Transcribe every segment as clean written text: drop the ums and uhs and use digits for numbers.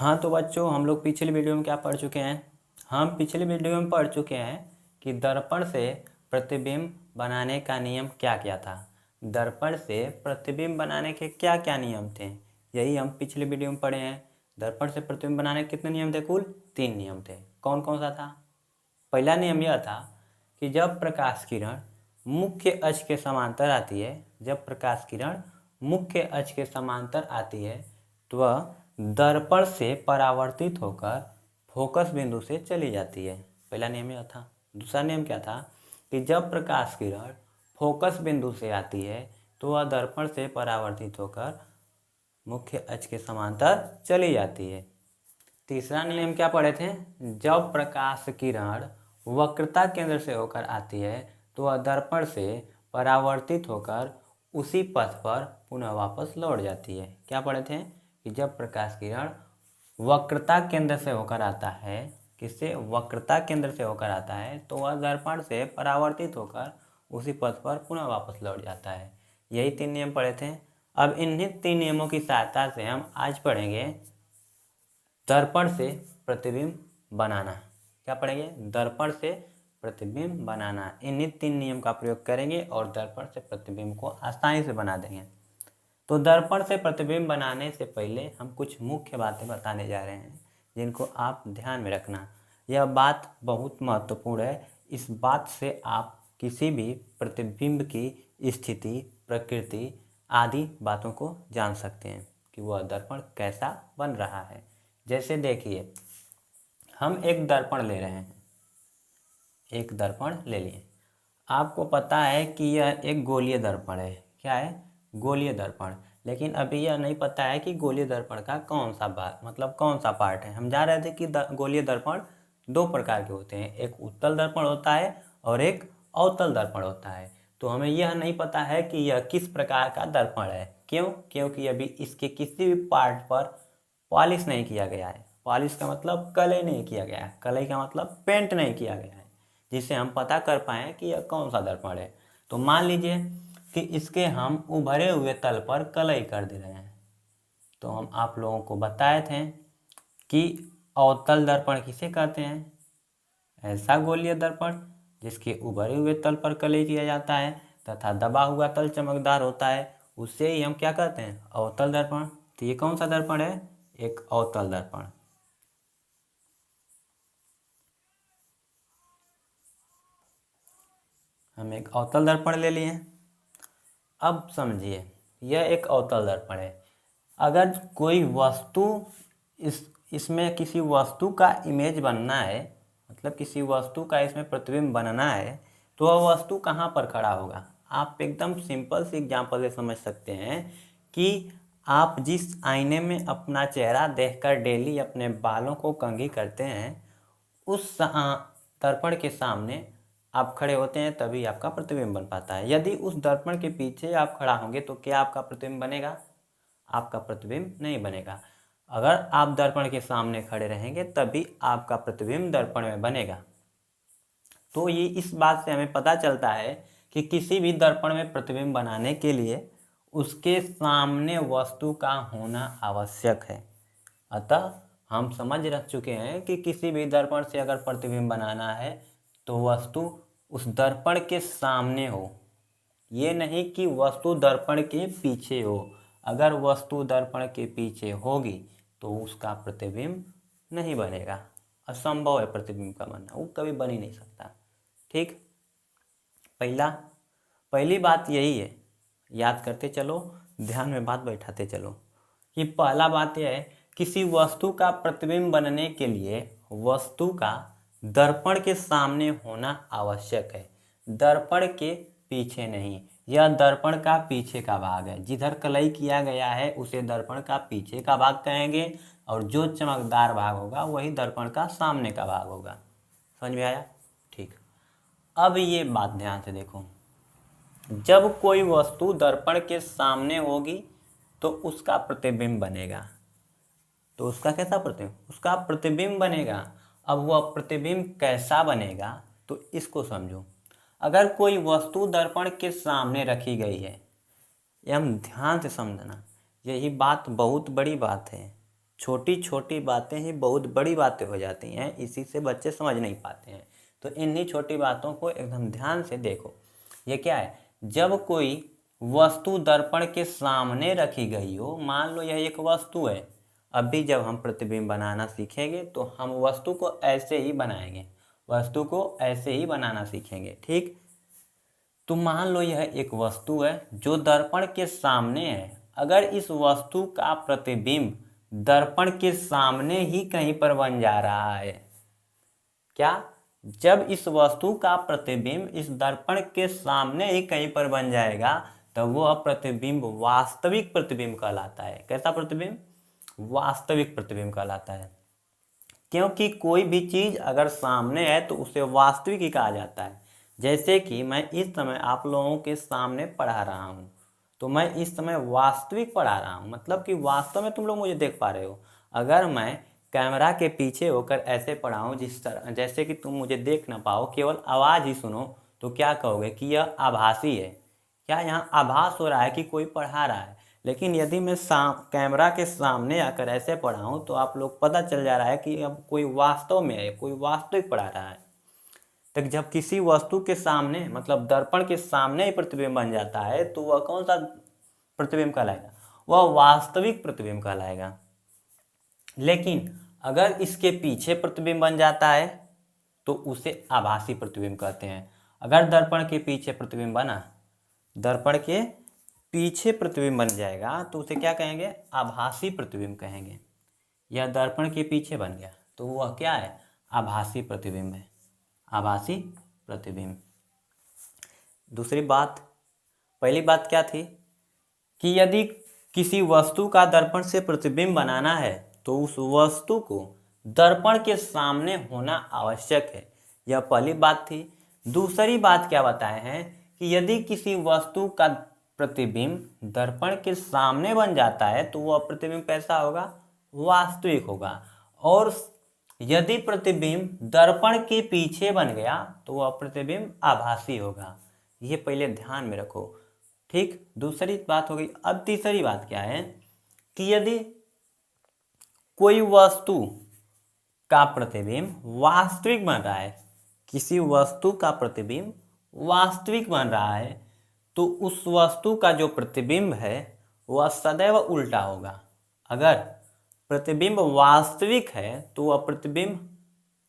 हाँ तो बच्चों, हम लोग पिछले वीडियो में क्या पढ़ चुके हैं। हम पिछले वीडियो में पढ़ चुके हैं कि दर्पण से प्रतिबिंब बनाने का नियम क्या क्या था। दर्पण से प्रतिबिंब बनाने के क्या क्या नियम थे, यही हम पिछले वीडियो में पढ़े हैं। दर्पण से प्रतिबिंब बनाने के कितने नियम थे? कुल 3 नियम थे। कौन कौन सा था? पहला नियम यह था कि जब प्रकाश किरण मुख्य अक्ष के समांतर आती है, जब प्रकाश किरण मुख्य अक्ष के समांतर आती है तो वह दर्पण से परावर्तित होकर फोकस बिंदु से चली जाती है। पहला नियम यह था। दूसरा नियम क्या था कि जब प्रकाश किरण फोकस बिंदु से आती है तो वह दर्पण से परावर्तित होकर मुख्य अक्ष के समांतर चली जाती है। तीसरा नियम क्या पढ़े थे? जब प्रकाश किरण वक्रता केंद्र से होकर आती है तो वह दर्पण से परावर्तित होकर उसी पथ पर पुनः वापस लौट जाती है। क्या पढ़े थे कि जब प्रकाश किरण वक्रता केंद्र से होकर आता है, किससे? वक्रता केंद्र से होकर आता है तो वह दर्पण से परावर्तित होकर उसी पथ पर पुनः वापस लौट जाता है। यही 3 नियम पढ़े थे। अब इन्हीं 3 नियमों की सहायता से हम आज पढ़ेंगे दर्पण से प्रतिबिंब बनाना। क्या पढ़ेंगे? दर्पण से प्रतिबिंब बनाना। इन्हीं 3 नियम का प्रयोग करेंगे और दर्पण से प्रतिबिंब को आसानी से बना देंगे। तो दर्पण से प्रतिबिंब बनाने से पहले हम कुछ मुख्य बातें बताने जा रहे हैं जिनको आप ध्यान में रखना। यह बात बहुत महत्वपूर्ण है। इस बात से आप किसी भी प्रतिबिंब की स्थिति, प्रकृति आदि बातों को जान सकते हैं कि वह दर्पण कैसा बन रहा है। जैसे देखिए, हम एक दर्पण ले रहे हैं, एक दर्पण ले लिए। आपको पता है कि यह एक गोलीय दर्पण है। क्या है? गोलीय दर्पण। लेकिन अभी यह नहीं पता है कि गोलीय दर्पण का कौन सा भाग, मतलब कौन सा पार्ट है। हम जान रहे थे कि गोलीय दर्पण 2 प्रकार के होते हैं, एक उत्तल दर्पण होता है और एक अवतल दर्पण होता है। तो हमें यह नहीं पता है कि यह किस प्रकार का दर्पण है। क्यों? क्योंकि अभी इसके किसी भी पार्ट पर पॉलिश नहीं किया गया है। पॉलिश का मतलब कलई नहीं किया गया है, कलई का मतलब पेंट नहीं किया गया है, जिससे हम पता कर पाएँ कि यह कौन सा दर्पण है। तो मान लीजिए कि इसके हम उभरे हुए तल पर कलई कर दे रहे हैं। तो हम आप लोगों को बताए थे कि अवतल दर्पण किसे कहते हैं? ऐसा गोलीय दर्पण जिसके उभरे हुए तल पर कलई किया जाता है तथा दबा हुआ तल चमकदार होता है, उससे ही हम क्या कहते हैं? अवतल दर्पण। तो ये कौन सा दर्पण है? एक अवतल दर्पण। हम एक अवतल दर्पण ले लिए। अब समझिए, यह एक अवतल दर्पण है। अगर कोई वस्तु इसमें किसी वस्तु का इमेज बनना है, मतलब किसी वस्तु का इसमें प्रतिबिंब बनना है, तो वह वस्तु कहाँ पर खड़ा होगा? आप एकदम सिंपल सी एग्जांपल से समझ सकते हैं कि आप जिस आईने में अपना चेहरा देखकर डेली अपने बालों को कंघी करते हैं, उस दर्पण के सामने आप खड़े होते हैं, तभी आपका प्रतिबिंब बन पाता है। यदि उस दर्पण के पीछे आप खड़ा होंगे तो क्या आपका प्रतिबिंब बनेगा? आपका प्रतिबिंब नहीं बनेगा। अगर आप दर्पण के सामने खड़े रहेंगे तभी आपका प्रतिबिंब दर्पण में बनेगा। तो ये इस बात से हमें पता चलता है कि किसी भी दर्पण में प्रतिबिंब बनाने के लिए उसके सामने वस्तु का होना आवश्यक है। अतः हम समझ रख चुके हैं कि किसी भी दर्पण से अगर प्रतिबिंब बनाना है तो वस्तु उस दर्पण के सामने हो, ये नहीं कि वस्तु दर्पण के पीछे हो। अगर वस्तु दर्पण के पीछे होगी तो उसका प्रतिबिंब नहीं बनेगा। असंभव है प्रतिबिंब का बनना, वो कभी बन ही नहीं सकता। ठीक, पहली बात यही है। याद करते चलो, ध्यान में बात बैठाते चलो कि पहला बात यह है, किसी वस्तु का प्रतिबिंब बनने के लिए वस्तु का दर्पण के सामने होना आवश्यक है, दर्पण के पीछे नहीं। यह दर्पण का पीछे का भाग है। जिधर कलई किया गया है उसे दर्पण का पीछे का भाग कहेंगे और जो चमकदार भाग होगा वही दर्पण का सामने का भाग होगा। समझ में आया? ठीक। अब ये बात ध्यान से देखो, जब कोई वस्तु दर्पण के सामने होगी तो उसका प्रतिबिंब बनेगा। तो उसका कैसा प्रतिबिंब? उसका प्रतिबिंब बनेगा। अब वह प्रतिबिंब कैसा बनेगा तो इसको समझो। अगर कोई वस्तु दर्पण के सामने रखी गई है, ये हम ध्यान से समझना, यही बात बहुत बड़ी बात है। छोटी छोटी बातें ही बहुत बड़ी बातें हो जाती हैं, इसी से बच्चे समझ नहीं पाते हैं। तो इन्हीं छोटी बातों को एकदम ध्यान से देखो। ये क्या है, जब कोई वस्तु दर्पण के सामने रखी गई हो, मान लो यह एक वस्तु है, अभी जब हम प्रतिबिंब बनाना सीखेंगे तो हम वस्तु को ऐसे ही बनाएंगे, वस्तु को ऐसे ही बनाना सीखेंगे, ठीक। तो मान लो यह एक वस्तु है जो दर्पण के सामने है। अगर इस वस्तु का प्रतिबिंब दर्पण के सामने ही कहीं पर बन जा रहा है, क्या, जब इस वस्तु का प्रतिबिंब इस दर्पण के सामने ही कहीं पर बन जाएगा तब वह प्रतिबिंब वास्तविक प्रतिबिंब कहलाता है। कैसा प्रतिबिंब, वास्तविक प्रतिबिंब कहलाता है। क्योंकि कोई भी चीज अगर सामने है तो उसे वास्तविक ही कहा जाता है। जैसे कि मैं इस समय आप लोगों के सामने पढ़ा रहा हूँ, तो मैं इस समय वास्तविक पढ़ा रहा हूँ, मतलब कि वास्तव में तुम लोग मुझे देख पा रहे हो। अगर मैं कैमरा के पीछे होकर ऐसे पढ़ाऊँ जिस तरह, जैसे कि तुम मुझे देख ना पाओ, केवल आवाज़ ही सुनो, तो क्या कहोगे कि यह आभासी है। क्या यहाँ आभास हो रहा है कि कोई पढ़ा रहा है। लेकिन यदि मैं कैमरा के सामने आकर ऐसे पढ़ाऊँ तो आप लोग पता चल जा रहा है कि अब कोई वास्तव में है, कोई वास्तविक पढ़ा रहा है। तो जब किसी वस्तु के सामने मतलब दर्पण के सामने ही प्रतिबिंब बन जाता है तो वह कौन सा प्रतिबिंब कहलाएगा, वह वास्तविक प्रतिबिंब कहलाएगा। लेकिन अगर इसके पीछे प्रतिबिंब बन जाता है तो उसे आभासी प्रतिबिंब कहते हैं। अगर दर्पण के पीछे प्रतिबिंब बना, दर्पण के पीछे प्रतिबिंब बन जाएगा तो उसे क्या कहेंगे, आभासी प्रतिबिंब कहेंगे। यह दर्पण के पीछे बन गया तो वह क्या है, आभासी प्रतिबिंब है, आभासी प्रतिबिंब। दूसरी बात, पहली बात क्या थी कि यदि किसी वस्तु का दर्पण से प्रतिबिंब बनाना है तो उस वस्तु को दर्पण के सामने होना आवश्यक है, यह पहली बात थी। दूसरी बात क्या बताए हैं कि यदि किसी वस्तु का प्रतिबिंब दर्पण के सामने बन जाता है तो वह प्रतिबिंब कैसा होगा, वास्तविक होगा। और यदि प्रतिबिंब दर्पण के पीछे बन गया तो वह प्रतिबिंब आभासी होगा। ये पहले ध्यान में रखो, ठीक। दूसरी बात हो गई। अब तीसरी बात क्या है कि यदि कोई वस्तु का प्रतिबिंब वास्तविक बन रहा है, किसी वस्तु का प्रतिबिंब वास्तविक बन रहा है, तो उस वस्तु का जो प्रतिबिंब है वह सदैव उल्टा होगा। अगर प्रतिबिंब वास्तविक है तो वह प्रतिबिंब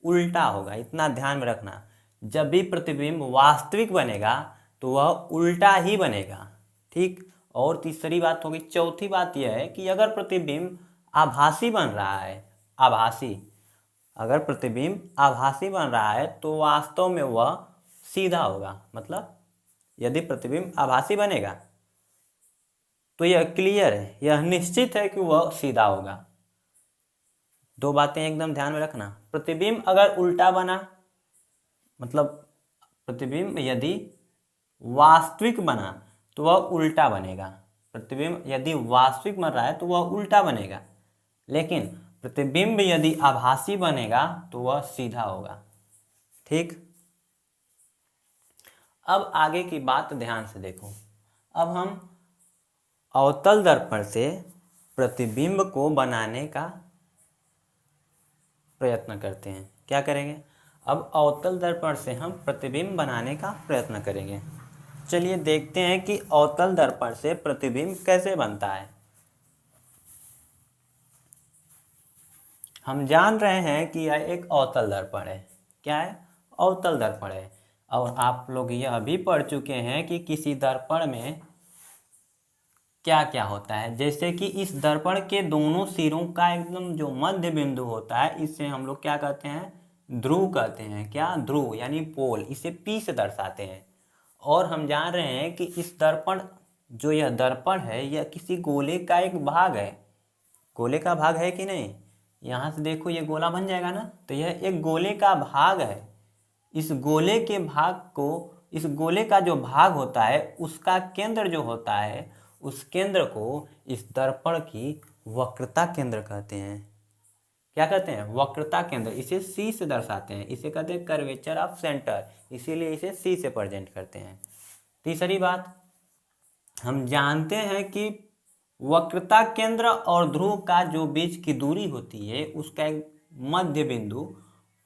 उल्टा होगा, इतना ध्यान में रखना। जब भी प्रतिबिंब वास्तविक बनेगा तो वह उल्टा ही बनेगा, ठीक। और तीसरी बात होगी। चौथी बात यह है कि अगर प्रतिबिंब आभासी बन रहा है, आभासी, अगर प्रतिबिंब आभासी बन रहा है तो वास्तव में वह सीधा होगा। मतलब यदि प्रतिबिंब आभासी बनेगा तो यह क्लियर है, यह निश्चित है कि वह सीधा होगा। दो बातें एकदम ध्यान में रखना। प्रतिबिंब अगर उल्टा बना, मतलब प्रतिबिंब यदि वास्तविक बना तो वह उल्टा बनेगा। प्रतिबिंब यदि वास्तविक बन रहा है तो वह उल्टा बनेगा, लेकिन प्रतिबिंब यदि आभासी बनेगा तो वह सीधा होगा, ठीक। अब आगे की बात ध्यान से देखो। अब हम अवतल दर्पण से प्रतिबिंब को बनाने का प्रयत्न करते हैं। क्या करेंगे, अब अवतल दर्पण से हम प्रतिबिंब बनाने का प्रयत्न करेंगे। चलिए देखते हैं कि अवतल दर्पण से प्रतिबिंब कैसे बनता है। हम जान रहे हैं कि यह एक अवतल दर्पण है। क्या है, अवतल दर्पण है। और आप लोग यह भी पढ़ चुके हैं कि किसी दर्पण में क्या क्या होता है। जैसे कि इस दर्पण के दोनों सिरों का एकदम जो मध्य बिंदु होता है, इससे हम लोग क्या कहते हैं, ध्रुव कहते हैं। क्या, ध्रुव यानी पोल, इसे P से दर्शाते हैं। और हम जान रहे हैं कि इस दर्पण, जो यह दर्पण है, यह किसी गोले का एक भाग है। गोले का भाग है कि नहीं, यहाँ से देखो ये गोला बन जाएगा ना, तो यह एक गोले का भाग है। इस गोले के भाग को, इस गोले का जो भाग होता है उसका केंद्र जो होता है, उस केंद्र को इस दर्पण की वक्रता केंद्र कहते हैं। क्या कहते हैं, वक्रता केंद्र। इसे C से दर्शाते हैं, इसे कहते हैं कर्वेचर ऑफ सेंटर, इसीलिए इसे C से प्रेजेंट करते हैं। तीसरी बात, हम जानते हैं कि वक्रता केंद्र और ध्रुव का जो बीच की दूरी होती है उसका एक मध्य बिंदु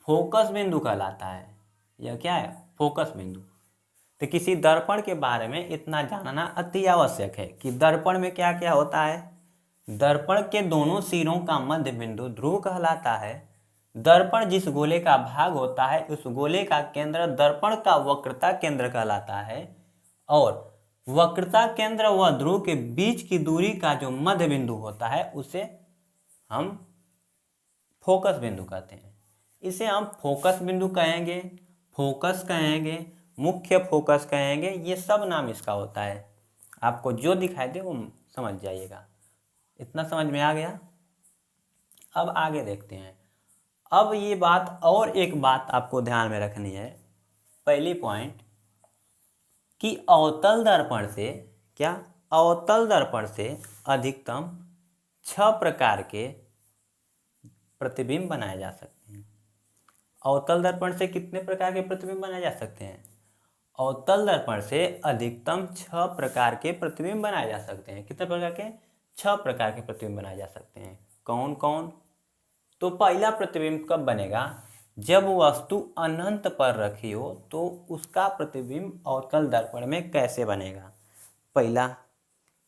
फोकस बिंदु कहलाता है। यह क्या है? फोकस बिंदु। तो किसी दर्पण के बारे में इतना जानना अति आवश्यक है कि दर्पण में क्या क्या होता है। दर्पण के दोनों सिरों का मध्य बिंदु ध्रुव कहलाता है। दर्पण जिस गोले का भाग होता है उस गोले का केंद्र दर्पण का वक्रता केंद्र कहलाता है। और वक्रता केंद्र व ध्रुव के बीच की दूरी का जो मध्य बिंदु होता है उसे हम फोकस बिंदु कहते हैं। इसे हम फोकस बिंदु कहेंगे, फोकस कहेंगे, मुख्य फोकस कहेंगे, ये सब नाम इसका होता है। आपको जो दिखाई दे वो समझ जाइएगा। इतना समझ में आ गया? अब आगे देखते हैं। अब ये बात और एक बात आपको ध्यान में रखनी है। पहली पॉइंट कि अवतल दर्पण से क्या, अवतल दर्पण से अधिकतम 6 प्रकार के प्रतिबिंब बनाए जा सकते हैं। अवतल दर्पण से कितने प्रकार के प्रतिबिंब बनाए जा सकते हैं? अवतल दर्पण से अधिकतम 6 प्रकार के प्रतिबिंब बनाए जा सकते हैं। कितने प्रकार के? 6 प्रकार के प्रतिबिंब बनाए जा सकते हैं। कौन कौन? तो पहला प्रतिबिंब कब बनेगा? जब वस्तु अनंत पर रखी हो तो उसका प्रतिबिंब अवतल दर्पण में कैसे बनेगा?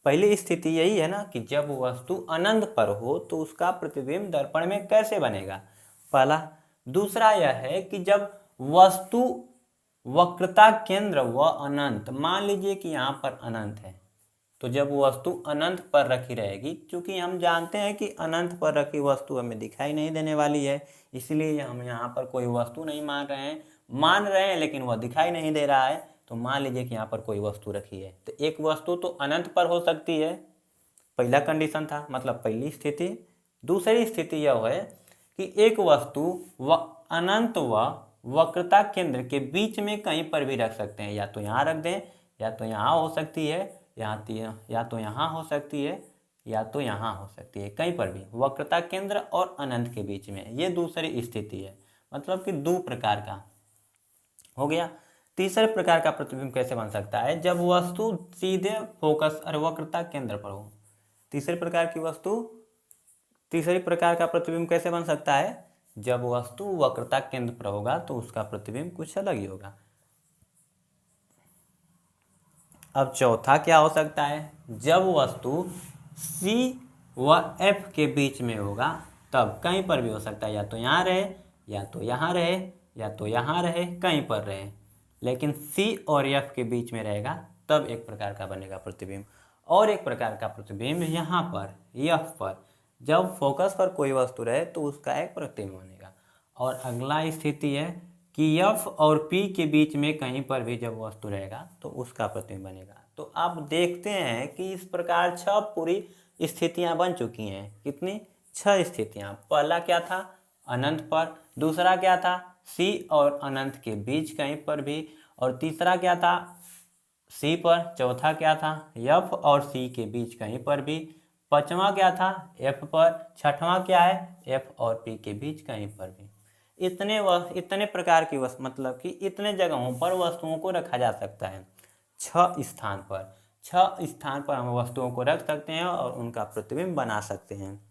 पहली स्थिति यही है ना कि जब वस्तु अनंत पर हो तो उसका प्रतिबिंब दर्पण में कैसे बनेगा, पहला। दूसरा यह है कि जब वस्तु वक्रता केंद्र व अनंत, मान लीजिए कि यहाँ पर अनंत है, तो जब वस्तु अनंत पर रखी रहेगी, क्योंकि हम जानते हैं कि अनंत पर रखी वस्तु हमें दिखाई नहीं देने वाली है, इसलिए हम यहाँ पर कोई वस्तु नहीं मान रहे हैं लेकिन वह दिखाई नहीं दे रहा है। तो मान लीजिए कि यहाँ पर कोई वस्तु रखी है, तो एक वस्तु तो अनंत पर हो सकती है, पहला कंडीशन था, मतलब पहली स्थिति। दूसरी स्थिति यह है कि एक वस्तु अनंत व वक्रता केंद्र के बीच में कहीं पर भी रख सकते हैं, या तो यहाँ रख दें, या तो यहाँ हो सकती है, या तो यहाँ हो सकती है, या तो यहाँ हो सकती है, कहीं पर भी वक्रता केंद्र और अनंत के बीच में। ये दूसरी स्थिति है, मतलब कि 2 प्रकार का हो गया। तीसरे प्रकार का प्रतिबिंब कैसे बन सकता है? जब वस्तु सीधे फोकस और वक्रता केंद्र पर हो। तीसरे प्रकार का प्रतिबिंब कैसे बन सकता है? जब वस्तु वक्रता केंद्र पर होगा तो उसका प्रतिबिंब कुछ अलग ही होगा। अब चौथा क्या हो सकता है? जब वस्तु C व F के बीच में होगा, तब कहीं पर भी हो सकता है, या तो यहाँ रहे, या तो यहाँ रहे, या तो यहाँ रहे, कहीं पर रहे, लेकिन C और F के बीच में रहेगा, तब एक प्रकार का बनेगा प्रतिबिंब। और एक प्रकार का प्रतिबिंब यहाँ पर F पर, जब फोकस पर कोई वस्तु रहे तो उसका एक प्रतिबिंब बनेगा। और अगला स्थिति है कि F और P के बीच में कहीं पर भी जब वस्तु रहेगा तो उसका प्रतिबिंब बनेगा। तो आप देखते हैं कि इस प्रकार 6 पूरी स्थितियां बन चुकी हैं। कितनी? 6 स्थितियां। पहला क्या था? अनंत पर। दूसरा क्या था? C और अनंत के बीच कहीं पर भी। और तीसरा क्या था? C पर। चौथा क्या था? F और C के बीच कहीं पर भी। पांचवा क्या था? F पर। छठवां क्या है? F और P के बीच कहीं पर भी। इतने प्रकार की मतलब कि इतने जगहों पर वस्तुओं को रखा जा सकता है। 6 स्थान पर हम वस्तुओं को रख सकते हैं और उनका प्रतिबिंब बना सकते हैं।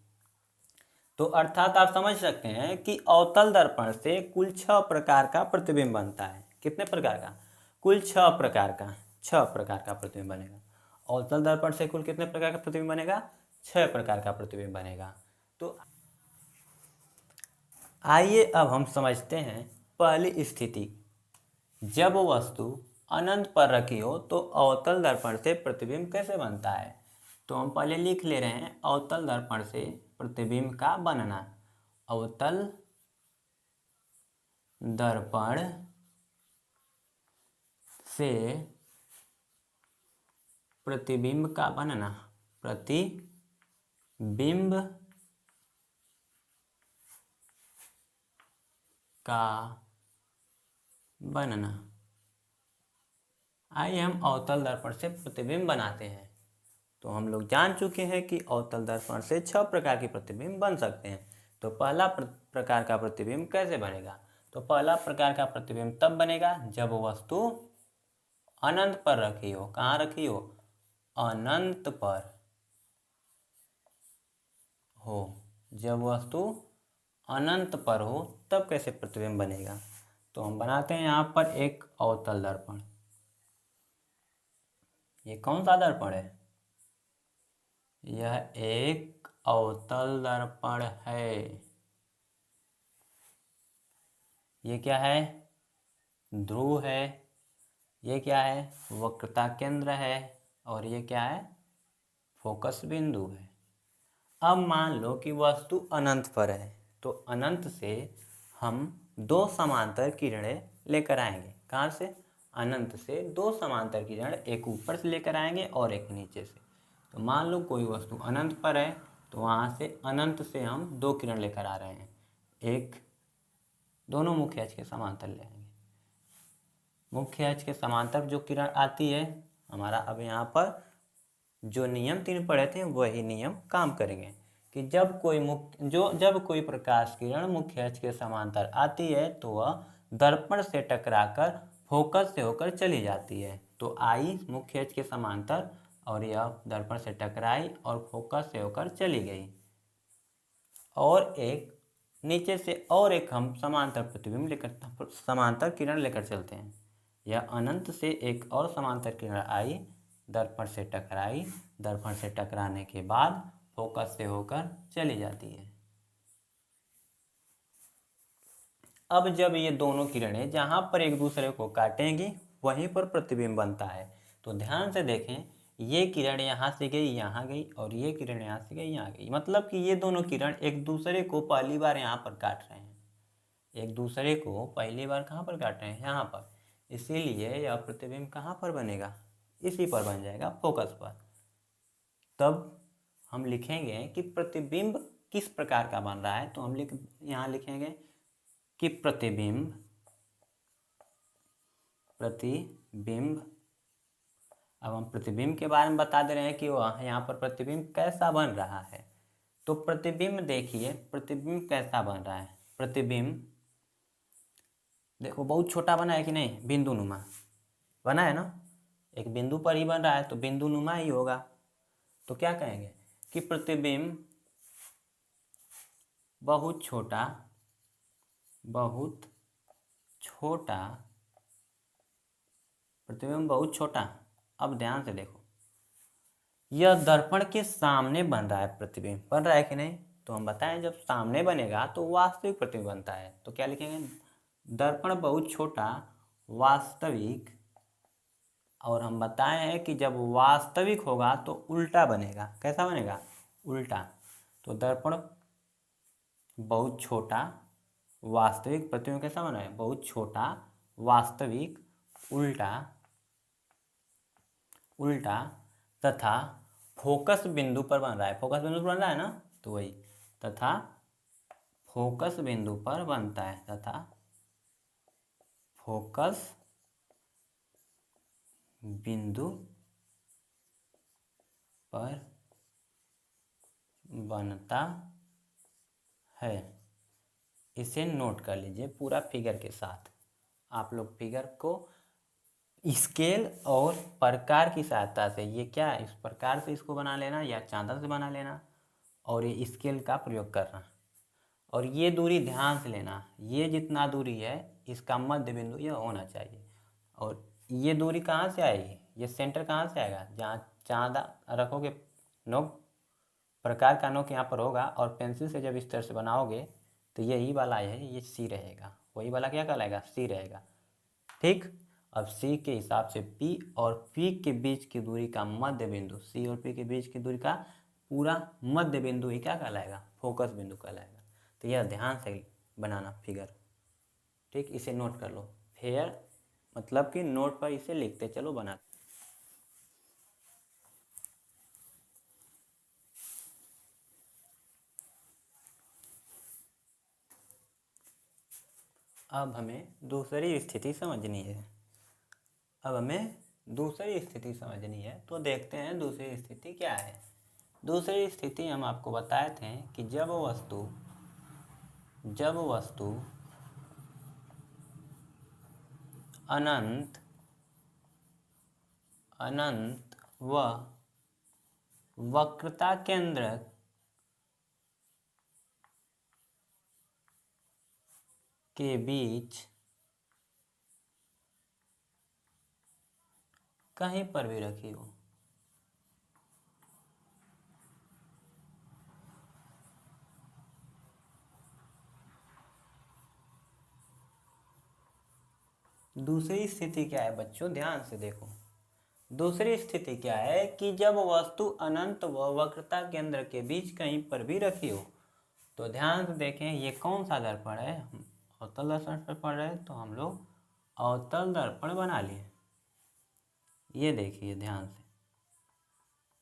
तो अर्थात आप समझ सकते हैं कि अवतल दर्पण से कुल 6 प्रकार का प्रतिबिंब बनता है। कितने प्रकार का? कुल 6 प्रकार का प्रतिबिंब बनेगा। अवतल दर्पण से कुल कितने प्रकार का प्रतिबिंब बनेगा? 6 प्रकार का प्रतिबिंब बनेगा। तो आइए अब हम समझते हैं पहली स्थिति, जब वस्तु अनंत पर रखी हो तो अवतल दर्पण से प्रतिबिंब कैसे बनता है। तो हम पहले लिख ले रहे हैं अवतल दर्पण से प्रतिबिंब का बनना। अवतल दर्पण से प्रतिबिंब का बनना, प्रतिबिंब का बनना। आइए हम अवतल दर्पण से प्रतिबिंब बनाते हैं। तो हम लोग जान चुके हैं कि अवतल दर्पण से 6 प्रकार के प्रतिबिंब बन सकते हैं। तो पहला प्रकार का प्रतिबिंब कैसे बनेगा? तो पहला प्रकार का प्रतिबिंब तब बनेगा जब वस्तु अनंत पर रखी हो। कहाँ रखी हो? अनंत पर। हो, जब वस्तु अनंत पर हो तब कैसे प्रतिबिंब बनेगा। तो हम बनाते हैं यहाँ पर एक अवतल दर्पण। ये कौन सा दर्पण है? यह एक अवतल दर्पण है। ये क्या है? ध्रुव है। ये क्या है? वक्रता केंद्र है। और ये क्या है? फोकस बिंदु है। अब मान लो कि वस्तु अनंत पर है, तो अनंत से हम दो समांतर किरणें लेकर आएंगे। कहाँ से? अनंत से दो समांतर किरण, एक ऊपर से लेकर आएंगे और एक नीचे से। तो मान लो कोई वस्तु अनंत पर है, तो वहाँ से अनंत से हम दो किरण लेकर आ रहे हैं। एक, दोनों मुख्य अक्ष के समांतर ले आएंगे। मुख्य अक्ष के समांतर जो किरण आती है, हमारा अब यहाँ पर जो नियम 3 पढ़े थे वही नियम काम करेंगे कि जब कोई प्रकाश किरण मुख्य अक्ष के समांतर आती है तो वह दर्पण से टकराकर फोकस से होकर चली जाती है। तो आई मुख्य अक्ष के समांतर और यह दर्पण से टकराई और फोकस से होकर चली गई। और एक नीचे से और एक हम समांतर किरण लेकर चलते हैं। यह अनंत से एक और समांतर किरण आई, दर्पण से टकराई, दर्पण से टकराने के बाद फोकस से होकर चली जाती है। अब जब ये दोनों किरणें जहाँ पर एक दूसरे को काटेंगी वहीं पर प्रतिबिंब बनता है। तो ध्यान से देखें, ये किरण यहाँ से गई यहाँ गई और ये किरण यहाँ से गई यहाँ गई, मतलब कि ये दोनों किरण एक दूसरे को पहली बार यहाँ पर काट रहे हैं। एक दूसरे को पहली बार कहाँ पर काट रहे हैं? यहाँ पर। इसीलिए यह प्रतिबिंब कहाँ पर बनेगा? इसी पर बन जाएगा, फोकस पर। तब हम लिखेंगे कि प्रतिबिंब किस प्रकार का बन रहा है। तो हम यहाँ लिखेंगे कि प्रतिबिंब अब हम प्रतिबिंब के बारे में बता दे रहे हैं कि वह यहाँ पर प्रतिबिंब कैसा बन रहा है। तो प्रतिबिंब देखिए, प्रतिबिंब कैसा बन रहा है। प्रतिबिंब देखो बहुत छोटा बना है कि नहीं? बिंदु नुमा बना है ना, एक बिंदु पर ही बन रहा है तो बिंदु नुमा ही होगा। तो क्या कहेंगे कि प्रतिबिंब बहुत छोटा प्रतिबिंब बहुत छोटा। अब ध्यान से देखो, यह दर्पण के सामने बन रहा है। प्रतिबिंब बन रहा है कि नहीं? तो हम बताएं जब सामने बनेगा तो वास्तविक प्रतिबिंब बनता है। तो क्या लिखेंगे? दर्पण बहुत छोटा वास्तविक। और हम बताए हैं कि जब वास्तविक होगा तो उल्टा बनेगा। कैसा बनेगा? उल्टा। तो दर्पण बहुत छोटा वास्तविक प्रतिबिंब कैसा बना है? बहुत छोटा वास्तविक उल्टा तथा फोकस बिंदु पर बन रहा है। फोकस बिंदु पर बन रहा है ना, तो वही तथा फोकस बिंदु पर बनता है, तथा फोकस बिंदु पर बनता है। इसे नोट कर लीजिए पूरा फिगर के साथ। आप लोग फिगर को स्केल और प्रकार की सहायता से, ये क्या इस प्रकार से इसको बना लेना या चांदा से बना लेना, और ये स्केल का प्रयोग करना। और ये दूरी ध्यान से लेना, ये जितना दूरी है इसका मध्य बिंदु यह होना चाहिए। और ये दूरी कहाँ से आएगी? ये सेंटर कहाँ से आएगा? जहाँ चांदा रखोगे, नोक प्रकार का नोक यहाँ पर होगा और पेंसिल से जब इस तरह से बनाओगे तो यही वाला है, ये सी रहेगा। वही वाला क्या कहलाएगा? सी रहेगा। ठीक। अब सी के हिसाब से पी और पी के बीच की दूरी का मध्य बिंदु, सी और पी के बीच की दूरी का पूरा मध्य बिंदु ही क्या कहलाएगा? फोकस बिंदु कहलाएगा। तो यह ध्यान से बनाना फिगर। ठीक, इसे नोट कर लो। फेयर मतलब कि नोट पर इसे लिखते चलो, बना। अब हमें दूसरी स्थिति समझनी है। तो देखते हैं दूसरी स्थिति क्या है। दूसरी स्थिति हम आपको बताए थे कि जब वस्तु अनंत व वक्रता केंद्र के बीच कहीं पर भी रखी हो। दूसरी स्थिति क्या है बच्चों, ध्यान से देखो। दूसरी स्थिति क्या है कि जब वस्तु अनंत व वक्रता केंद्र के बीच कहीं पर भी रखी हो। तो ध्यान से देखें, ये कौन सा दर्पण है, हम अवतल दर्पण पर पढ़ रहे हैं, तो हम लोग अवतल दर्पण बना लिए। ये देखिए ध्यान से,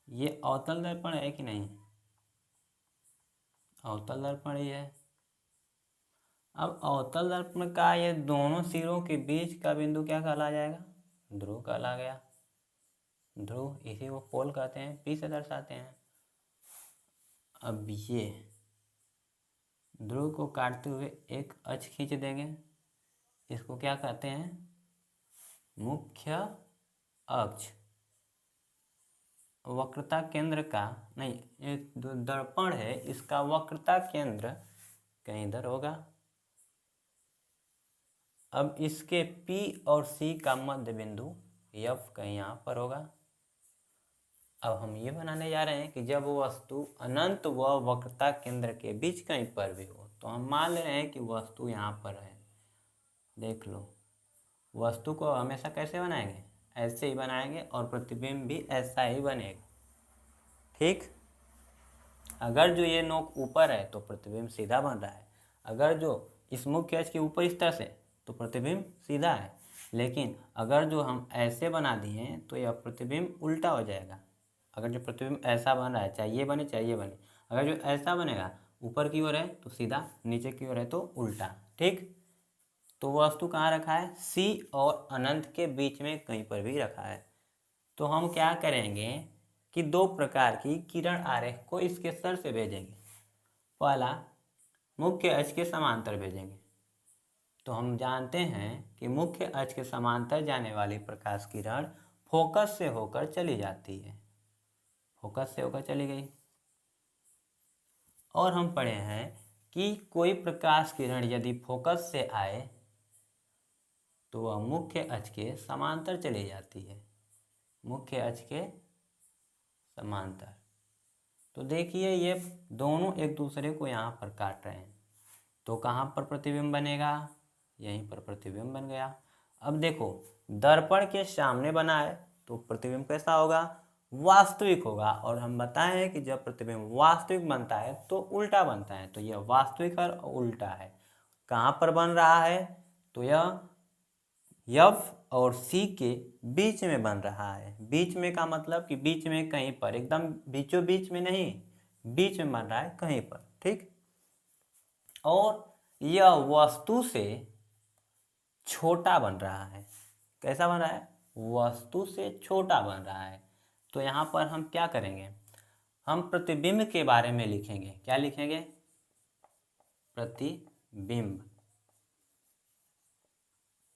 ये अवतल दर्पण है कि नहीं, अवतल दर्पण ही है। अब अवतल दर्पण का ये दोनों सिरों के बीच का बिंदु क्या कहला जाएगा, ध्रुव कहला गया। ध्रुव, इसी को पोल कहते हैं, पी से दर्शाते हैं। अब ये ध्रुव को काटते हुए एक अक्ष खींच देंगे, इसको क्या कहते हैं, मुख्य अक्ष। वक्रता केंद्र का नहीं, ये जो दर्पण है इसका वक्रता केंद्र कहीं इधर होगा। अब इसके P और C का मध्य बिंदु F कहीं यहाँ पर होगा। अब हम ये बनाने जा रहे हैं कि जब वस्तु अनंत व वक्रता केंद्र के बीच कहीं पर भी हो, तो हम मान ले रहे हैं कि वस्तु यहाँ पर है। देख लो, वस्तु को हमेशा कैसे बनाएंगे, ऐसे ही बनाएंगे, और प्रतिबिंब भी ऐसा ही बनेगा। ठीक, अगर जो ये नोक ऊपर है तो प्रतिबिंब सीधा बन रहा है, अगर जो इस मुख्य अक्ष के ऊपर इस तरह से तो प्रतिबिंब सीधा है। लेकिन अगर जो हम ऐसे बना दिए हैं तो यह प्रतिबिंब उल्टा हो जाएगा। अगर जो प्रतिबिंब ऐसा बन रहा है, चाहे ये बने चाहे ये बने, अगर जो ऐसा बनेगा ऊपर की ओर है तो सीधा, नीचे की ओर है तो उल्टा। ठीक, तो वस्तु कहाँ रखा है, C और अनंत के बीच में कहीं पर भी रखा है। तो हम क्या करेंगे कि दो प्रकार की किरण आरेख को इसके सर से भेजेंगे। पहला, मुख्य अक्ष के समांतर भेजेंगे। तो हम जानते हैं कि मुख्य अक्ष के समांतर जाने वाली प्रकाश किरण फोकस से होकर चली जाती है, फोकस से होकर चली गई। और हम पढ़े हैं कि कोई प्रकाश किरण यदि फोकस से आए तो वह मुख्य अक्ष के समांतर चली जाती है, मुख्य अक्ष के समांतर। तो देखिए ये दोनों एक दूसरे को यहाँ पर काट रहे हैं, तो कहाँ पर प्रतिबिंब बनेगा, यहीं पर प्रतिबिंब बन गया। अब देखो, दर्पण के सामने बना है तो प्रतिबिंब कैसा होगा, वास्तविक होगा। और हम बताए हैं कि जब प्रतिबिंब वास्तविक बनता है तो उल्टा बनता है, तो यह वास्तविक और उल्टा है। कहाँ पर बन रहा है, तो यह F और C के बीच में बन रहा है। बीच में का मतलब कि बीच में कहीं पर, एकदम बीचों बीच में नहीं, बीच में बन रहा है कहीं पर। ठीक, और यह वस्तु से छोटा बन रहा है। कैसा बन रहा है, वस्तु से छोटा बन रहा है। तो यहाँ पर हम क्या करेंगे, हम प्रतिबिंब के बारे में लिखेंगे। क्या लिखेंगे, प्रतिबिंब।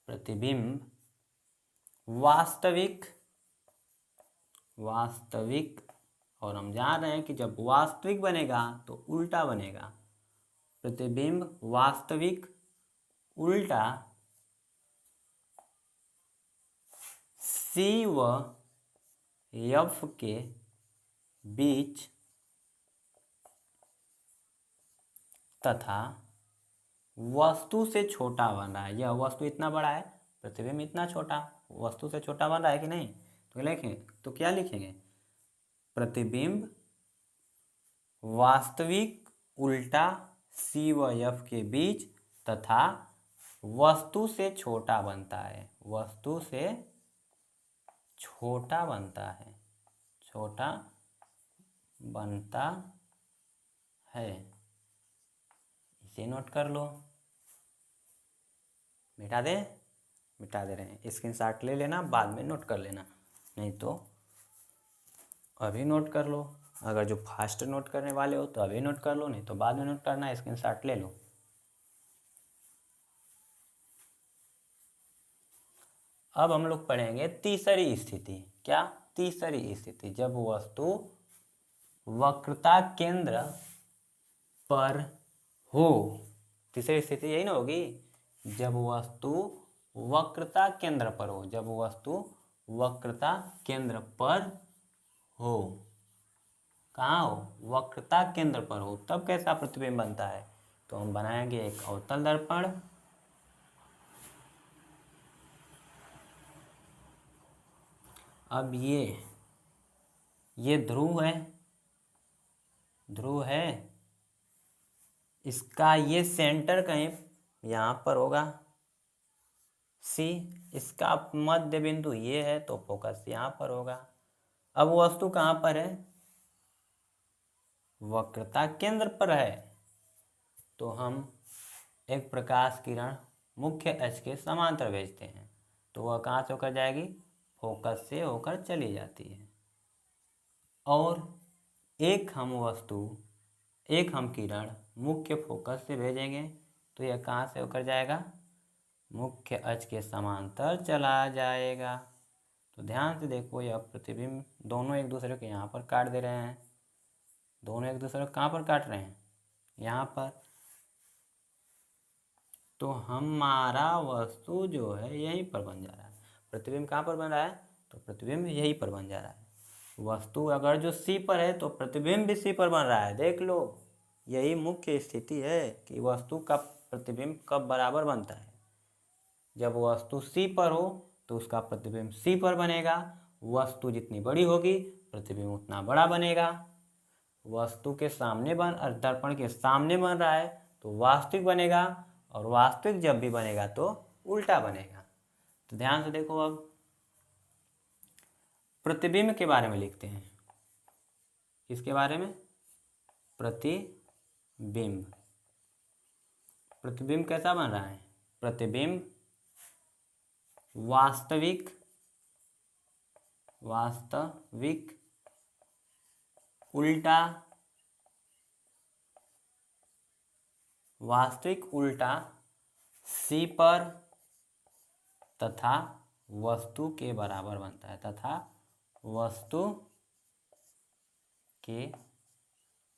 प्रतिबिंब वास्तविक, वास्तविक, और हम जान रहे हैं कि जब वास्तविक बनेगा तो उल्टा बनेगा। प्रतिबिंब वास्तविक उल्टा C व F के बीच तथा वस्तु से छोटा बन रहा है। यह वस्तु इतना बड़ा है, प्रतिबिंब इतना छोटा, वस्तु से छोटा बन रहा है कि नहीं। तो लिखेंगे, तो क्या लिखेंगे, प्रतिबिंब वास्तविक उल्टा C व F के बीच तथा वस्तु से छोटा बनता है, वस्तु से छोटा बनता है, छोटा बनता है। इसे नोट कर लो। मिटा दे, मिटा दे रहे हैं, स्क्रीनशॉट ले लेना, बाद में नोट कर लेना, नहीं तो अभी नोट कर लो। अगर जो फास्ट नोट करने वाले हो तो अभी नोट कर लो, नहीं तो बाद में नोट करना, स्क्रीनशॉट ले लो। अब हम लोग पढ़ेंगे तीसरी स्थिति। क्या, तीसरी स्थिति, जब वस्तु वक्रता केंद्र पर हो। तीसरी स्थिति यही ना होगी जब वस्तु वक्रता केंद्र पर हो, जब वस्तु वक्रता केंद्र पर हो, कहाँ हो, वक्रता केंद्र पर हो, तब कैसा प्रतिबिंब बनता है। तो हम बनाएंगे एक अवतल दर्पण, अब ये ध्रुव है, ध्रुव है, इसका ये सेंटर कहीं यहाँ पर होगा सी, इसका मध्य बिंदु ये है तो फोकस यहाँ पर होगा। अब वस्तु कहाँ पर है, वक्रता केंद्र पर है, तो हम एक प्रकाश किरण मुख्य अक्ष के समांतर भेजते हैं, तो वह कहाँ से होकर जाएगी, फोकस से होकर चली जाती है। और एक हम किरण मुख्य फोकस से भेजेंगे, तो यह कहाँ से होकर जाएगा, मुख्य अक्ष के समांतर चला जाएगा। तो ध्यान से देखो, यह प्रतिबिंब दोनों एक दूसरे को यहाँ पर काट दे रहे हैं, दोनों एक दूसरे को कहाँ पर काट रहे हैं, यहाँ पर। तो हमारा वस्तु जो है यहीं पर बन जा रहा है, प्रतिबिंब कहाँ पर बन रहा है, तो प्रतिबिंब यहीं पर बन जा रहा है। वस्तु अगर जो सी पर है तो प्रतिबिंब भी सी पर बन रहा है, देख लो, यही मुख्य स्थिति है कि वस्तु का प्रतिबिंब कब बराबर बनता है। जब वस्तु सी पर हो तो उसका प्रतिबिंब सी पर बनेगा, वस्तु जितनी बड़ी होगी प्रतिबिंब उतना बड़ा बनेगा। वस्तु के सामने दर्पण के सामने बन रहा है तो वास्तविक बनेगा, और वास्तविक जब भी बनेगा तो उल्टा बनेगा। तो ध्यान से देखो, अब प्रतिबिंब के बारे में लिखते हैं, किसके बारे में, प्रतिबिंब। प्रतिबिंब कैसा बन रहा है, प्रतिबिंब वास्तविक उल्टा, वास्तविक उल्टा सी पर तथा वस्तु के बराबर बनता है, तथा वस्तु के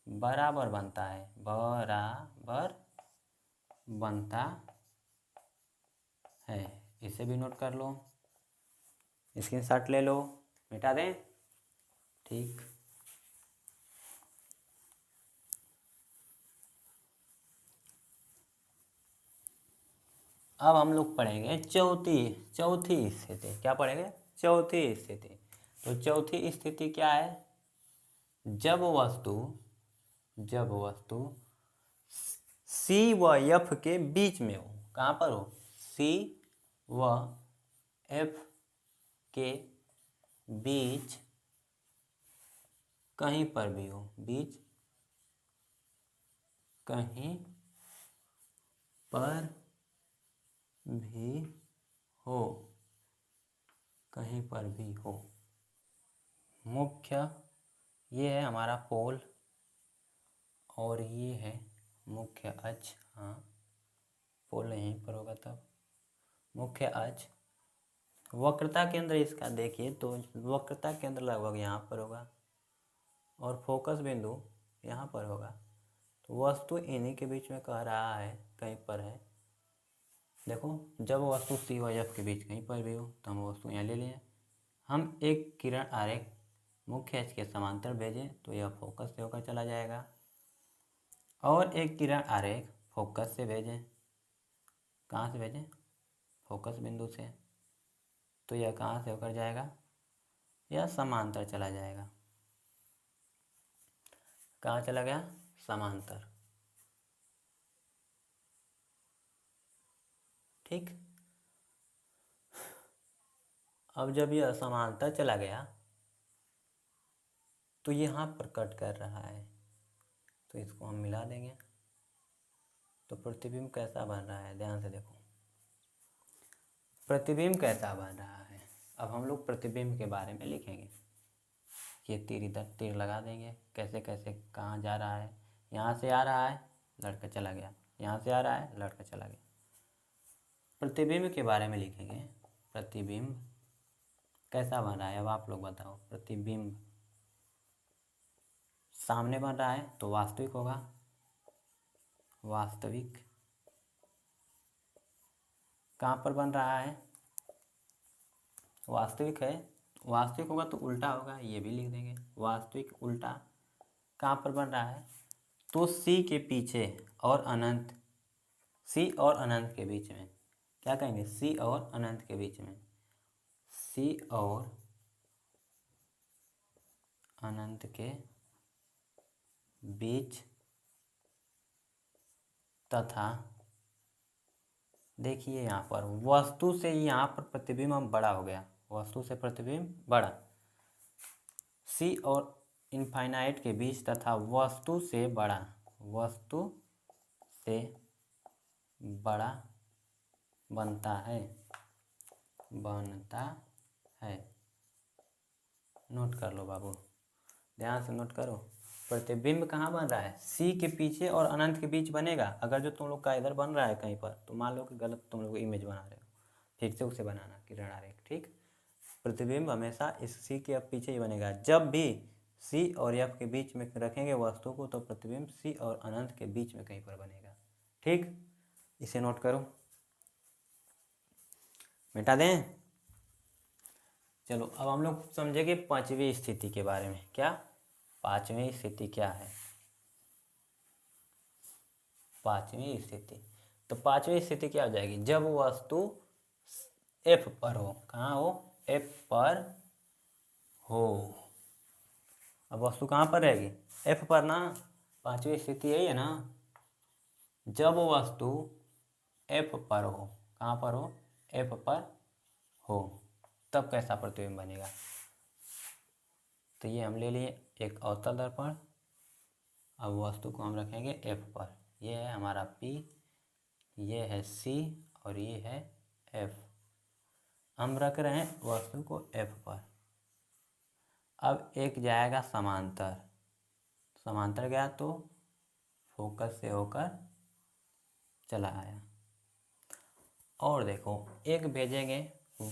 बराबर बनता है, बराबर बनता है। इसे भी नोट कर लो, स्क्रीनशॉट ले लो, मिटा दें, ठीक। अब हम लोग पढ़ेंगे चौथी स्थिति। क्या पढ़ेंगे, चौथी स्थिति। तो चौथी स्थिति क्या है, जब वस्तु सी व एफ के बीच में हो, कहाँ पर हो, सी व एफ के बीच कहीं पर भी हो, बीच कहीं पर भी हो, कहीं पर भी हो। मुख्य ये है हमारा पोल और ये है मुख्य अक्ष, हाँ पोल यहीं पर होगा, तब मुख्य अक्ष। वक्रता केंद्र इसका देखिए तो वक्रता केंद्र लगभग यहाँ पर होगा और फोकस बिंदु यहाँ पर होगा। तो वस्तु इन्हीं के बीच में कह रहा है, कहीं पर है। देखो, जब वस्तु सी व एफ के बीच कहीं पर भी हो तो हम वस्तु यहाँ ले लें। हम एक किरण आरेख मुख्य अक्ष के समांतर भेजें तो यह फोकस से होकर चला जाएगा, और एक किरण आरेख फोकस से भेजें, कहाँ से भेजें, फोकस बिंदु से, तो यह कहाँ से होकर जाएगा, यह समांतर चला जाएगा। कहाँ चला गया, समांतर, ठीक। अब जब यह समांतर चला गया तो यहाँ पर कट कर रहा है, तो इसको हम मिला देंगे। तो प्रतिबिंब कैसा बन रहा है, ध्यान से देखो, प्रतिबिंब कैसा बन रहा है। अब हम लोग प्रतिबिंब के बारे में लिखेंगे। ये तीर इधर तीर लगा देंगे, कैसे कैसे कहाँ जा रहा है, यहाँ से आ रहा है लड़का चला गया, यहाँ से आ रहा है लड़का चला गया। प्रतिबिंब के बारे में लिखेंगे, प्रतिबिंब कैसा बन रहा है। अब आप लोग बताओ, प्रतिबिंब सामने बन रहा है तो वास्तविक होगा, वास्तविक कहाँ पर बन रहा है, वास्तविक है, वास्तविक होगा तो उल्टा होगा, ये भी लिख देंगे, वास्तविक उल्टा कहाँ पर बन रहा है, तो सी के पीछे और अनंत, सी और अनंत के बीच में, क्या कहेंगे, सी और अनंत के बीच में, सी और अनंत के बीच तथा देखिए यहाँ पर वस्तु से, यहाँ पर प्रतिबिंब हम बड़ा हो गया, वस्तु से प्रतिबिंब बड़ा, सी और इनफाइनाइट के बीच तथा वस्तु से बड़ा, वस्तु से बड़ा बनता है, बनता है। नोट कर लो बाबू, ध्यान से नोट करो। प्रतिबिंब कहाँ बन रहा है, सी के पीछे और अनंत के बीच बनेगा। अगर जो तुम लोग का इधर बन रहा है कहीं पर, तो मान लो कि गलत तुम लोग इमेज बना रहे हो, फिर से उसे बनाना किरण आरेख, ठीक। प्रतिबिंब हमेशा इस सी के पीछे ही बनेगा। जब भी सी और एफ के बीच में रखेंगे वस्तु को, तो प्रतिबिंब सी और अनंत के बीच में कहीं पर बनेगा, ठीक। इसे नोट करो, मिटा दें। चलो अब हम लोग समझेंगे पांचवी स्थिति के बारे में। क्या पांचवी स्थिति क्या है, पांचवी स्थिति, तो पांचवी स्थिति क्या हो जाएगी, जब वस्तु एफ पर हो, कहाँ हो, एफ पर हो। अब वस्तु कहाँ पर रहेगी, एफ पर ना, पांचवी स्थिति यही है ना, जब वस्तु एफ पर हो, कहाँ पर हो, एफ पर हो, तब कैसा प्रतिबिंब बनेगा। तो ये हम ले लिए एक अवतल दर्पण, अब वस्तु को हम रखेंगे एफ पर, ये है हमारा पी, ये है सी और ये है एफ, हम रख रहे हैं वस्तु को एफ पर। अब एक जाएगा समांतर, समांतर गया तो फोकस से होकर चला आया, और देखो एक भेजेंगे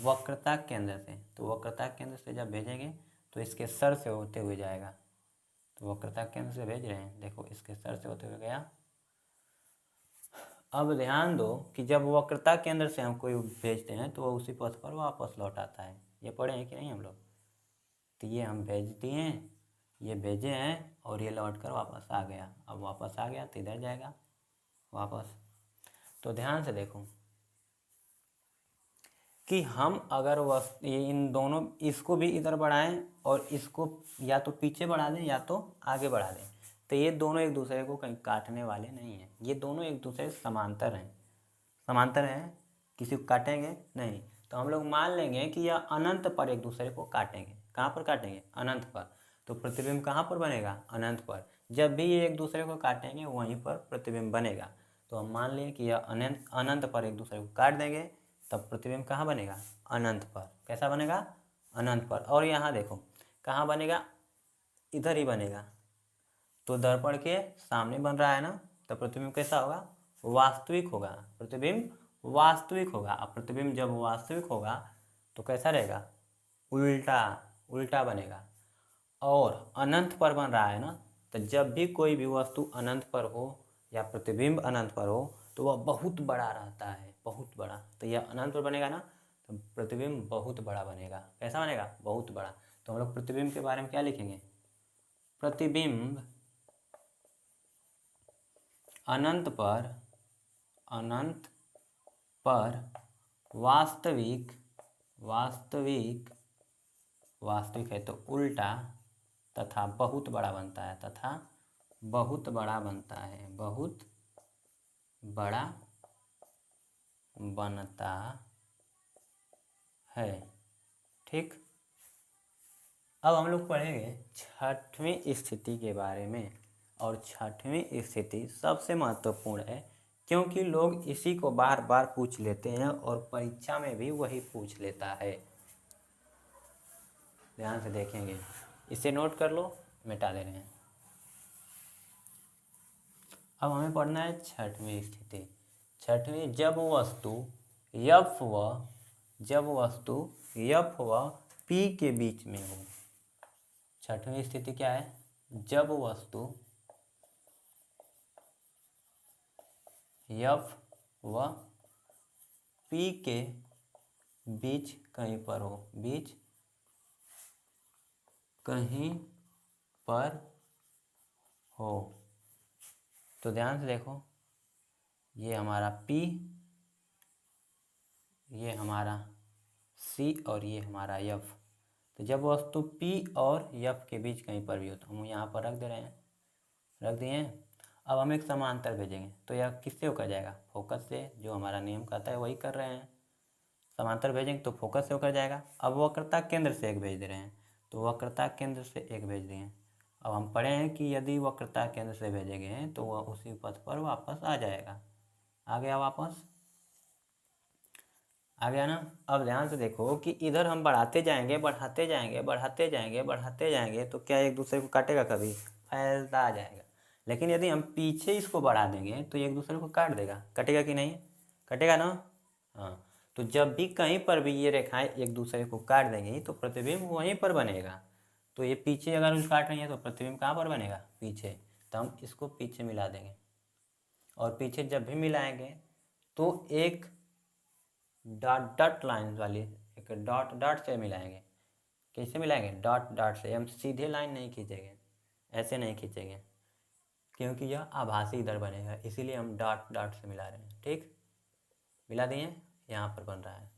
वक्रता केंद्र से, तो वक्रता केंद्र से जब भेजेंगे तो इसके सर से होते हुए जाएगा, तो वक्रता केंद्र से भेज रहे हैं, देखो इसके सर से होते हुए गया। अब ध्यान दो कि जब वक्रता केंद्र से हम कोई भेजते हैं तो वो उसी पथ पर वापस लौट आता है, ये पढ़े हैं कि नहीं हम लोग। तो ये हम भेज दिए, ये भेजे हैं और ये लौट कर वापस आ गया, अब वापस आ गया तो इधर जाएगा वापस। तो ध्यान से देखो कि हम अगर इन दोनों, इसको भी इधर बढ़ाएं और इसको या तो पीछे बढ़ा दें या तो आगे बढ़ा दें, तो ये दोनों एक दूसरे को कहीं काटने वाले नहीं हैं, ये दोनों एक दूसरे से समांतर हैं, समांतर हैं, किसी को काटेंगे नहीं। तो हम लोग मान लेंगे कि यह अनंत पर एक दूसरे को काटेंगे, कहाँ पर काटेंगे, अनंत पर, तो प्रतिबिंब कहाँ पर बनेगा, अनंत पर। जब भी ये एक दूसरे को काटेंगे वहीं पर प्रतिबिंब बनेगा। तो हम मान लें कि यह अनंत पर एक दूसरे को काट देंगे, तब प्रतिबिंब कहाँ बनेगा, अनंत पर। कैसा बनेगा, अनंत पर। और यहाँ देखो कहाँ बनेगा, इधर ही बनेगा, तो दर्पण के सामने बन रहा है ना, तो प्रतिबिंब कैसा होगा, वास्तविक होगा, प्रतिबिंब वास्तविक होगा। अब प्रतिबिंब जब वास्तविक होगा तो कैसा रहेगा, उल्टा, उल्टा बनेगा। और अनंत पर बन रहा है ना, तो जब भी कोई भी वस्तु अनंत पर हो या प्रतिबिंब अनंत पर हो तो वह बहुत बड़ा रहता है, बहुत बड़ा। तो यह अनंत पर बनेगा ना, तो प्रतिबिंब बहुत बड़ा बनेगा। कैसा बनेगा, बहुत बड़ा। तो हम लोग प्रतिबिंब के बारे में क्या लिखेंगे, प्रतिबिंब अनंत पर, अनंत पर वास्तविक, वास्तविक, वास्तविक है तो उल्टा, तथा बहुत बड़ा बनता है, तथा बहुत बड़ा बनता है, बहुत बड़ा बनता है, ठीक। अब हम लोग पढ़ेंगे छठवीं स्थिति के बारे में, और छठवीं स्थिति सबसे महत्वपूर्ण है क्योंकि लोग इसी को बार बार पूछ लेते हैं और परीक्षा में भी वही पूछ लेता है। ध्यान से देखेंगे, इसे नोट कर लो, मिटा दे रहे हैं। अब हमें पढ़ना है छठवीं स्थिति। छठवीं, जब वस्तु यफ व, जब वस्तु यफ व पी के बीच में हो। छठवीं स्थिति क्या है, जब वस्तु यफ व P के बीच कहीं पर हो, बीच कहीं पर हो। तो ध्यान से देखो, ये हमारा P, ये हमारा C और ये हमारा F। तो जब वस्तु P और F के बीच कहीं पर भी हो तो हम यहाँ पर रख दे रहे हैं, रख दिए हैं। अब हम एक समांतर भेजेंगे तो यह किससे होकर जाएगा, फोकस से, जो हमारा नियम कहता है वही कर रहे हैं। समांतर भेजेंगे तो फोकस से होकर जाएगा। अब वक्रता केंद्र से एक भेज दे रहे हैं, तो वक्रता केंद्र से एक भेज दिए। अब हम पढ़े हैं कि यदि वक्रता केंद्र से भेजेंगे तो वह उसी पथ पर वापस आ जाएगा। आ गया वापस, आ गया ना। अब ध्यान से देखो कि इधर हम बढ़ाते जाएंगे, बढ़ाते जाएंगे, बढ़ाते जाएंगे, बढ़ाते जाएंगे तो क्या एक दूसरे को काटेगा, कभी फैलता आ जाएगा। लेकिन यदि हम पीछे इसको बढ़ा देंगे तो एक दूसरे को काट देगा, कटेगा कि नहीं, कटेगा ना। हाँ, तो जब भी कहीं पर भी ये रेखाएं एक दूसरे को काट देंगी तो प्रतिबिंब वहीं पर बनेगा। तो ये पीछे अगर उस काट रही है तो प्रतिबिंब कहाँ पर बनेगा, पीछे। तो हम इसको पीछे मिला देंगे, और पीछे जब भी मिलाएंगे तो एक डॉट डॉट लाइन वाली, एक डॉट डॉट से मिलाएंगे। कैसे मिलाएंगे, डॉट डॉट से। हम सीधे लाइन नहीं खींचेंगे, ऐसे नहीं खींचेंगे, क्योंकि यह आभासी इधर बनेगा, इसीलिए हम डॉट डॉट से मिला रहे हैं। ठीक, मिला दिए, यहाँ पर बन रहा है।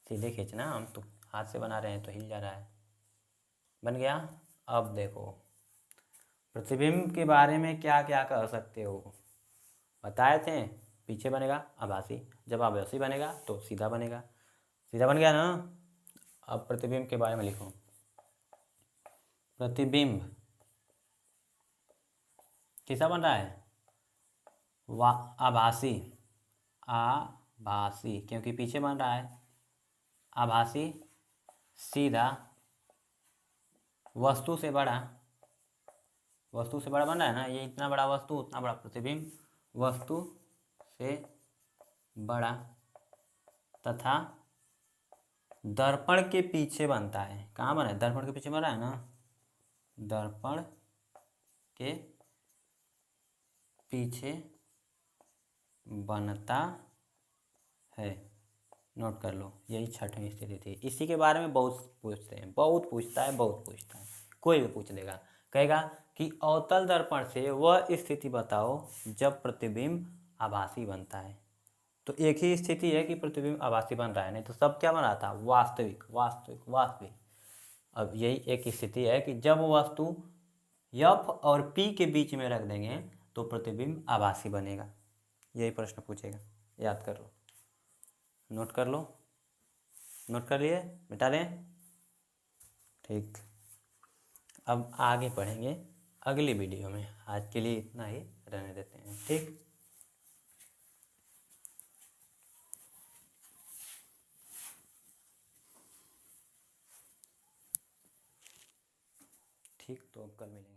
सीधे खींचना, हम तो हाथ से बना रहे हैं तो हिल जा रहा है। बन गया। अब देखो प्रतिबिंब के बारे में क्या क्या कह सकते हो, बताए थे। पीछे बनेगा आभासी, जब आभासी बनेगा तो सीधा बनेगा, सीधा बन गया ना। अब प्रतिबिंब के बारे में लिखो। प्रतिबिंब कैसा बन रहा है, आभासी, आभासी, क्योंकि पीछे बन रहा है। आभासी, सीधा, वस्तु से बड़ा, वस्तु से बड़ा बन रहा है ना, ये इतना बड़ा वस्तु उतना बड़ा प्रतिबिंब, वस्तु से बड़ा, तथा दर्पण के पीछे बनता है। कहाँ बना है, दर्पण के पीछे बन रहा है ना, दर्पण के पीछे बनता है। नोट कर लो, यही छठवीं स्थिति थी। इसी के बारे में बहुत पूछते हैं, बहुत पूछता है, बहुत पूछता है, कोई भी पूछ लेगा। कहेगा कि अवतल दर्पण से वह स्थिति बताओ जब प्रतिबिंब आभासी बनता है। तो एक ही स्थिति है कि प्रतिबिंब आभासी बन रहा है, नहीं तो सब क्या बन रहा था, वास्तविक, वास्तविक, वास्तविक। अब यही एक स्थिति है कि जब वस्तु F और P के बीच में रख देंगे तो प्रतिबिंब आभासी बनेगा। यही प्रश्न पूछेगा, याद कर लो, नोट कर लो। नोट कर लिए, मिटा दें। ठीक, अब आगे पढ़ेंगे अगली वीडियो में। आज के लिए इतना ही रहने देते हैं। ठीक। ठीक, तो अब कल मिलेंगे।